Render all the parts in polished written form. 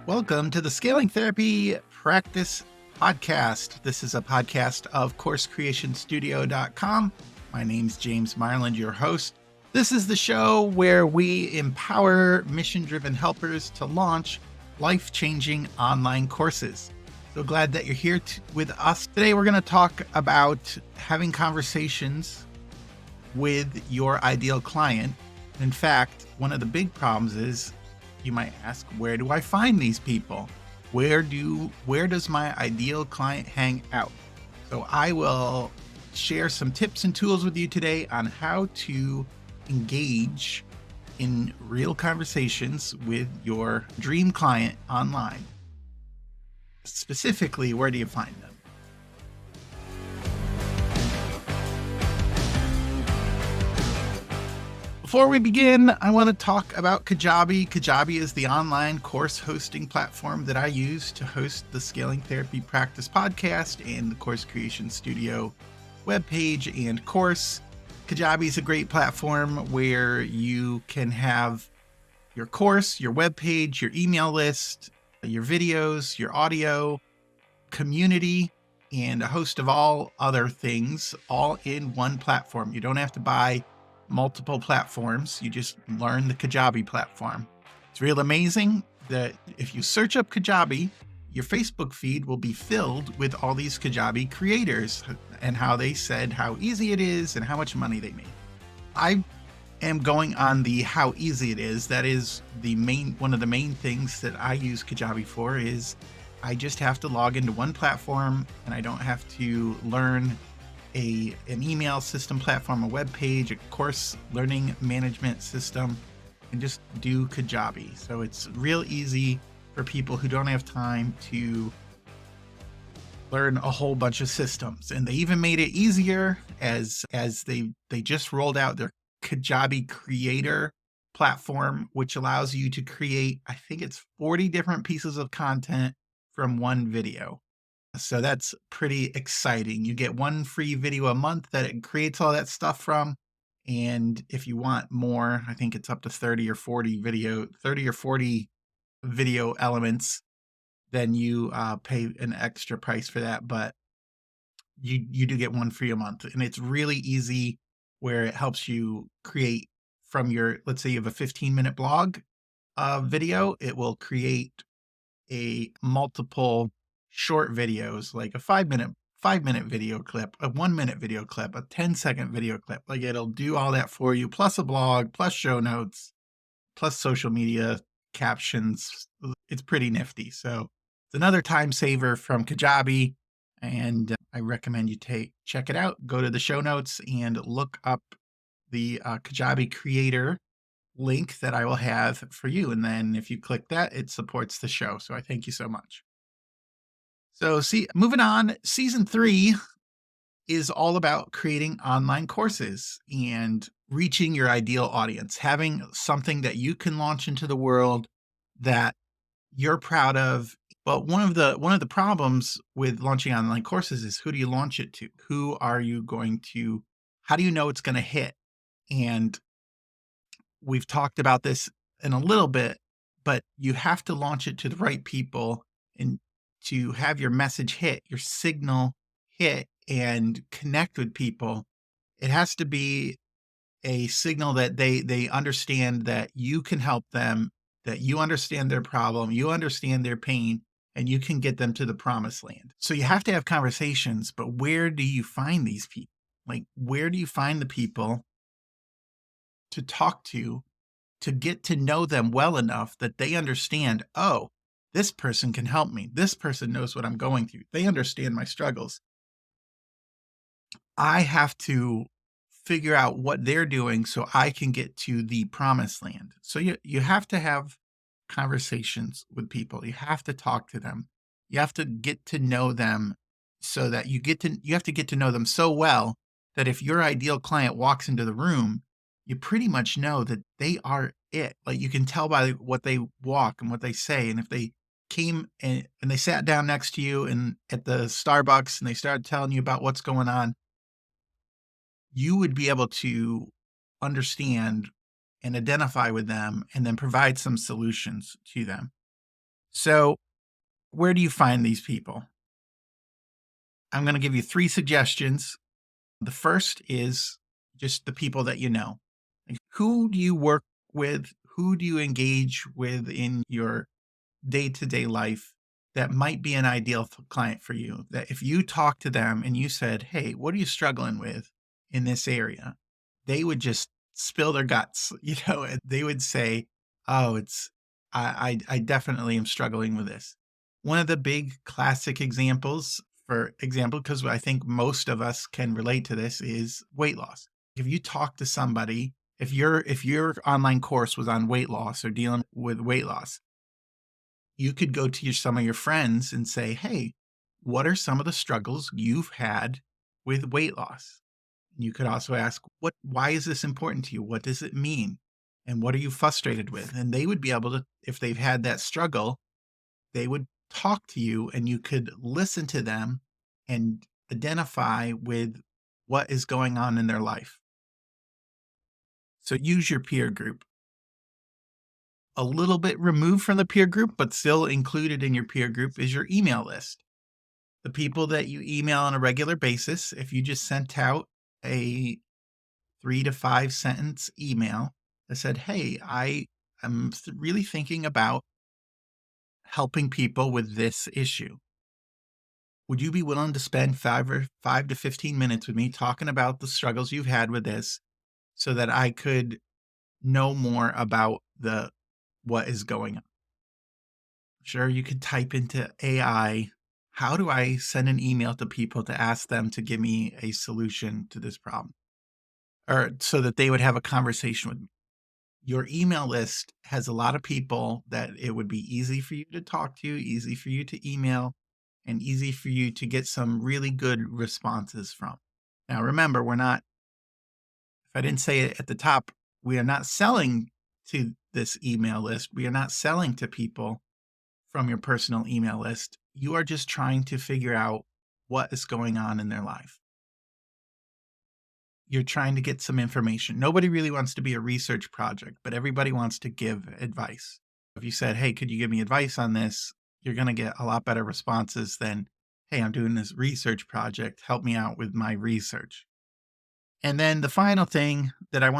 Welcome to the Scaling Therapy Practice Podcast. This is a podcast of CourseCreationStudio.com. My name's James Marland, your host. This is the show where we empower mission-driven helpers to launch life-changing online courses. So glad that you're here with us. Today we're going to talk about having conversations with your ideal client. In fact, one of the big problems is, you might ask, where do I find these people? Where does my ideal client hang out? So I will share some tips and tools with you today on how to engage in real conversations with your dream client online. Specifically, where do you find them? Before we begin, I want to talk about Kajabi. Kajabi is the online course hosting platform that I use to host the Scaling Therapy Practice podcast and the Course Creation Studio webpage and course. Kajabi is a great platform where you can have your course, your webpage, your email list, your videos, your audio, community, and a host of all other things all in one platform. You don't have to buy multiple platforms. You just learn the Kajabi platform. It's real amazing that if you search up Kajabi, your Facebook feed will be filled with all these Kajabi creators and how they said how easy it is and how much money they made. I am going on the how easy it is. That is one of the main things that I use Kajabi for. Is I just have to log into one platform and I don't have to learn an email system platform, a web page, a course learning management system, and just do Kajabi. So it's real easy for people who don't have time to learn a whole bunch of systems. And they even made it easier as they just rolled out their Kajabi Creator platform, which allows you to create, I think it's 40 different pieces of content from one video. So that's pretty exciting. You get one free video a month that it creates all that stuff from. And if you want more, I think it's up to 30 or 40 video elements, then you pay an extra price for that. But you do get one free a month. And it's really easy, where it helps you create from let's say you have a 15-minute blog video, it will create a multiple short videos, like a 5-minute video clip, a 1-minute video clip, a 10-second video clip. Like, it'll do all that for you, plus a blog, plus show notes, plus social media captions. It's pretty nifty. So it's another time saver from Kajabi, and I recommend you check it out. Go to the show notes and look up the Kajabi Creator link that I will have for you. And then if you click that, it supports the show. So I thank you so much. So moving on, season 3 is all about creating online courses and reaching your ideal audience, having something that you can launch into the world that you're proud of. But one of the problems with launching online courses is, who do you launch it to? How do you know it's going to hit? And we've talked about this in a little bit, but you have to launch it to the right people, and to have your message hit, your signal hit and connect with people. It has to be a signal that they understand that you can help them, that you understand their problem, you understand their pain, and you can get them to the promised land. So you have to have conversations, but where do you find these people? Like, where do you find the people to talk to get to know them well enough that they understand, oh, this person can help me. This person knows what I'm going through. They understand my struggles. I have to figure out what they're doing so I can get to the promised land. So you have to have conversations with people. You have to talk to them. You have to get to know them, so that you have to get to know them so well that if your ideal client walks into the room, you pretty much know that they are it. Like, you can tell by what they walk and what they say. And if they came and they sat down next to you at the Starbucks and they started telling you about what's going on, you would be able to understand and identify with them and then provide some solutions to them. So, where do you find these people? I'm going to give you three suggestions. The first is just the people that you know. Like, who do you work with? Who do you engage with in your day to day life that might be an ideal client for you? That if you talk to them and you said, "Hey, what are you struggling with in this area?" They would just spill their guts, and they would say, "Oh, I definitely am struggling with this." One of the big classic examples, for example, because I think most of us can relate to this, is weight loss. If you talk to somebody, if your online course was on weight loss or dealing with weight loss, you could go to some of your friends and say, "Hey, what are some of the struggles you've had with weight loss?" And you could also ask, why is this important to you? What does it mean? And what are you frustrated with? And they would be able to, if they've had that struggle, they would talk to you and you could listen to them and identify with what is going on in their life. So use your peer group. A little bit removed from the peer group, but still included in your peer group is your email list. The people that you email on a regular basis, if you just sent out a 3 to 5 sentence email that said, "Hey, I am really thinking about helping people with this issue. Would you be willing to spend 5 to 15 minutes with me talking about the struggles you've had with this so that I could know more about the what is going on?" Sure, you could type into AI, "How do I send an email to people to ask them to give me a solution to this problem?" Or so that they would have a conversation with me. Your email list has a lot of people that it would be easy for you to talk to, easy for you to email, and easy for you to get some really good responses from. Now, remember, if I didn't say it at the top, we are not selling to this email list. We are not selling to people from your personal email list. You are just trying to figure out what is going on in their life. You're trying to get some information. Nobody really wants to be a research project, but everybody wants to give advice. If you said, "Hey, could you give me advice on this?" You're going to get a lot better responses than, "Hey, I'm doing this research project. Help me out with my research." And then the final place that I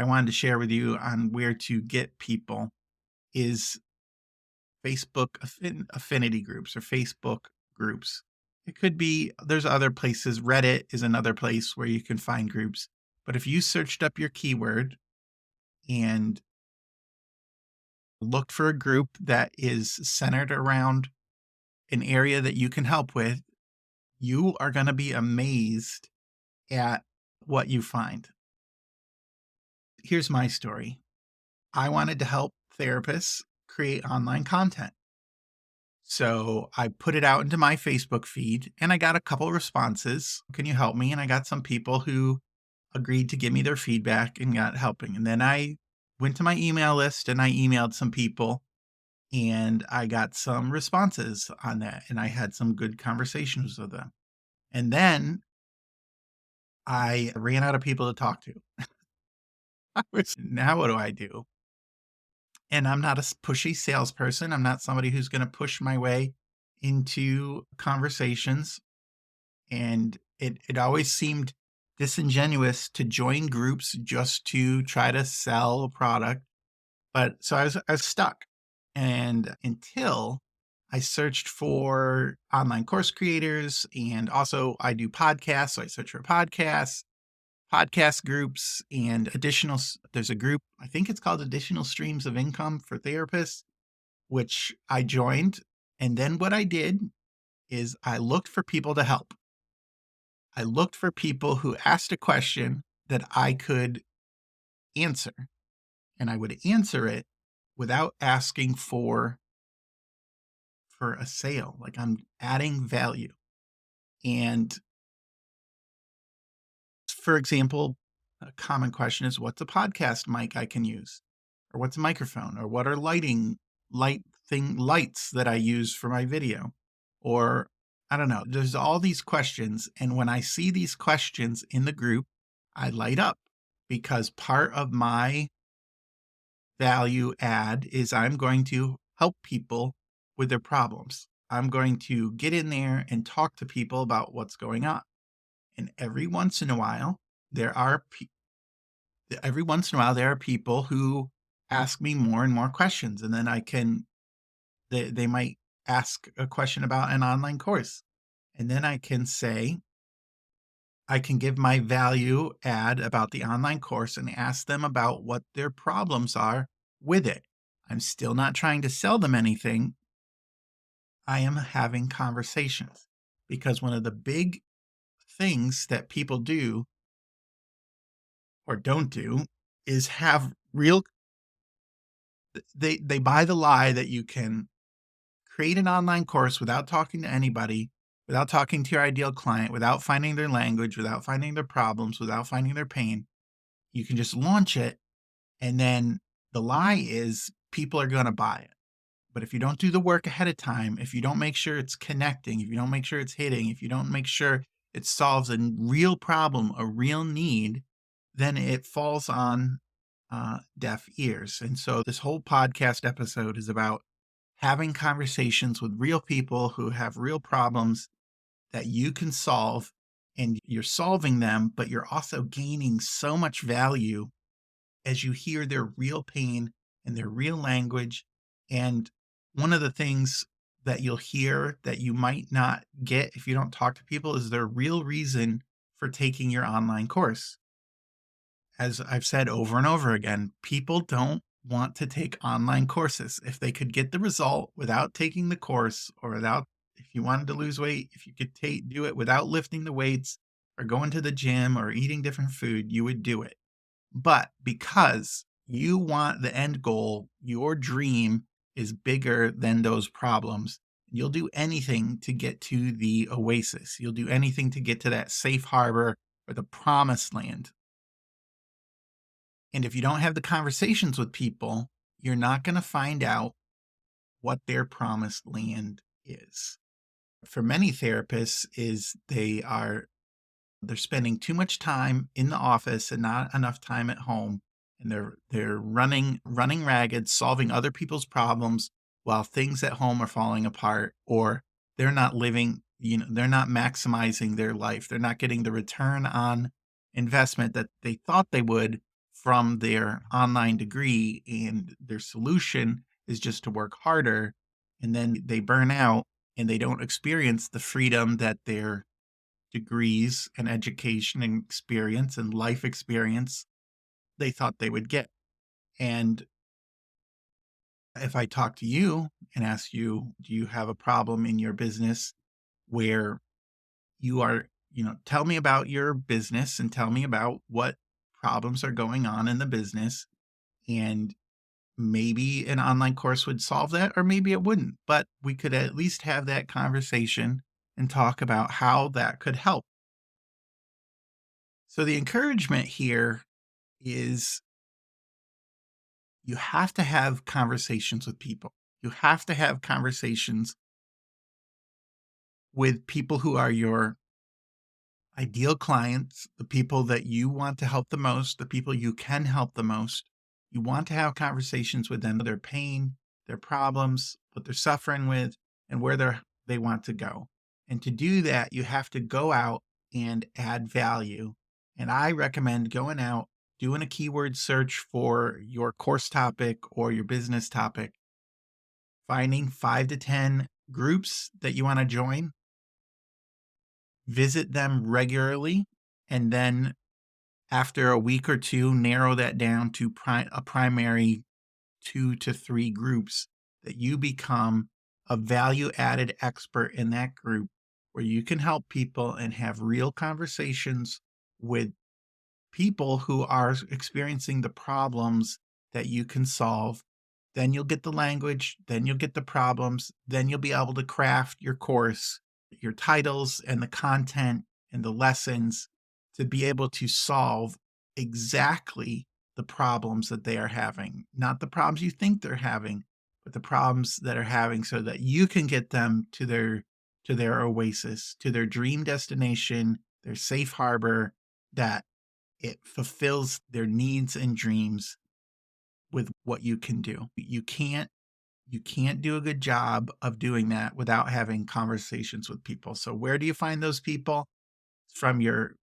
wanted to share with you on where to get people is Facebook affinity groups or Facebook groups. It could be, there's other places. Reddit is another place where you can find groups. But if you searched up your keyword and looked for a group that is centered around an area that you can help with, you are going to be amazed at what you find. Here's my story. I wanted to help therapists create online content. So I put it out into my Facebook feed and I got a couple responses. "Can you help me?" And I got some people who agreed to give me their feedback and got helping. And then I went to my email list and I emailed some people and I got some responses on that. And I had some good conversations with them. And then I ran out of people to talk to. Now what do I do? And I'm not a pushy salesperson. I'm not somebody who's going to push my way into conversations. And it always seemed disingenuous to join groups just to try to sell a product. But so I was stuck. And until I searched for online course creators, and also I do podcasts. So I search for podcasts, podcast groups, and there's a group, I think it's called Additional Streams of Income for Therapists, which I joined. And then what I did is I looked for people to help. I looked for people who asked a question that I could answer, and I would answer it without asking for a sale. Like, I'm adding value. And for example, a common question is, what's a podcast mic I can use? Or what's a microphone? Or what are lights that I use for my video? Or I don't know. There's all these questions. And when I see these questions in the group, I light up, because part of my value add is I'm going to help people with their problems. I'm going to get in there and talk to people about what's going on. And there are every once in a while there are people who ask me more and more questions, and then they might ask a question about an online course. And then I can give my value add about the online course and ask them about what their problems are with it. I'm still not trying to sell them anything. I am having conversations, because one of the big things that people do or don't do is have real they buy the lie that you can create an online course without talking to anybody, without talking to your ideal client, without finding their language, without finding their problems, without finding their pain. You can just launch it, and then the lie is people are going to buy it. But if you don't do the work ahead of time, if you don't make sure it's connecting, if you don't make sure it's hitting, if you don't make sure it solves a real problem, a real need, then it falls on deaf ears. And so this whole podcast episode is about having conversations with real people who have real problems that you can solve, and you're solving them, but you're also gaining so much value as you hear their real pain and their real language. And one of the things that you'll hear that you might not get if you don't talk to people is their real reason for taking your online course. As I've said over and over again, people don't want to take online courses. If they could get the result without taking the course, or without, if you wanted to lose weight, if you could do it without lifting the weights or going to the gym or eating different food, you would do it. But because you want the end goal, your dream is bigger than those problems. You'll do anything to get to the oasis. You'll do anything to get to that safe harbor or the promised land. And if you don't have the conversations with people, you're not going to find out what their promised land is. For many therapists, is they're spending too much time in the office and not enough time at home, and they're running ragged, solving other people's problems while things at home are falling apart, or they're not living, they're not maximizing their life. They're not getting the return on investment that they thought they would from their online degree, and their solution is just to work harder, and then they burn out and they don't experience the freedom that their degrees and education and experience and life experience they thought they would get. And if I talk to you and ask you, do you have a problem in your business where you are, tell me about your business and tell me about what problems are going on in the business. And maybe an online course would solve that, or maybe it wouldn't. But we could at least have that conversation and talk about how that could help. So the encouragement here is you have to have conversations with people. You have to have conversations with people who are your ideal clients, the people that you want to help the most, the people you can help the most. You want to have conversations with them, their pain, their problems, what they're suffering with, and where they want to go. And to do that, you have to go out and add value. And I recommend going out, doing a keyword search for your course topic or your business topic, finding 5 to 10 groups that you want to join, visit them regularly, and then after a week or two, narrow that down to a primary 2 to 3 groups that you become a value added expert in that group, where you can help people and have real conversations with people who are experiencing the problems that you can solve. Then you'll get the language, then you'll get the problems, then you'll be able to craft your course, your titles and the content and the lessons to be able to solve exactly the problems that they are having. Not the problems you think they're having, but the problems that are having, so that you can get them to their oasis, to their dream destination, their safe harbor, that it fulfills their needs and dreams. with what you can do. You can't do a good job of doing that without having conversations with people. So where do you find those people? From your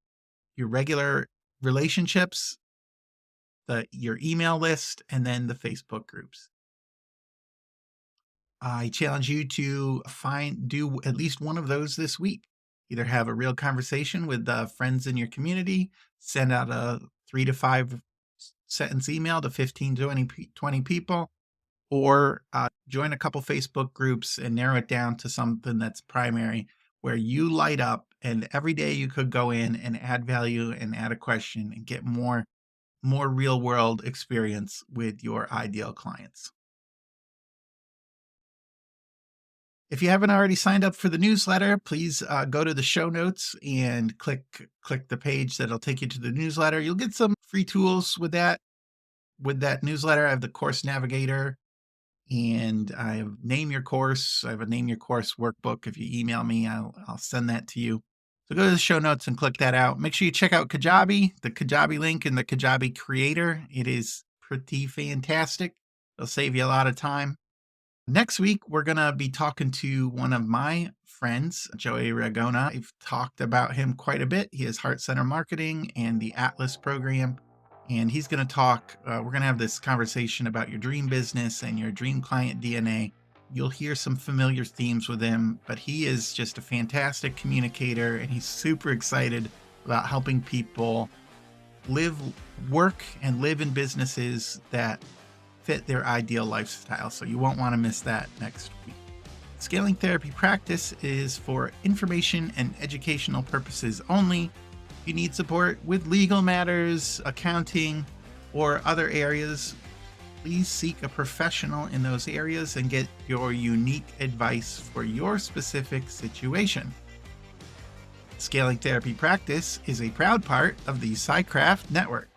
regular relationships, your email list, and then the Facebook groups. I challenge you to do at least one of those this week. Either have a real conversation with friends in your community, send out a 3 to 5 sentence email to 15 to 20 people, or join a couple Facebook groups and narrow it down to something that's primary where you light up, and every day you could go in and add value and add a question and get more real world experience with your ideal clients. If you haven't already signed up for the newsletter, please go to the show notes and click the page that'll take you to the newsletter. You'll get some free tools with that newsletter. I have the Course Navigator, and I have Name Your Course. I have a Name Your Course workbook. If you email me, I'll send that to you. So go to the show notes and click that out. Make sure you check out Kajabi, the Kajabi link and the Kajabi creator. It is pretty fantastic. It'll save you a lot of time. Next week, we're going to be talking to one of my friends, Joey Ragona. I've talked about him quite a bit. He has Heart Center Marketing and the Atlas program. And he's going to talk, we're going to have this conversation about your dream business and your dream client DNA. You'll hear some familiar themes with him, but he is just a fantastic communicator, and he's super excited about helping people work and live in businesses that fit their ideal lifestyle. So you won't want to miss that next week. Scaling Therapy Practice is for information and educational purposes only. If you need support with legal matters, accounting, or other areas, please seek a professional in those areas and get your unique advice for your specific situation. Scaling Therapy Practice is a proud part of the SciCraft Network.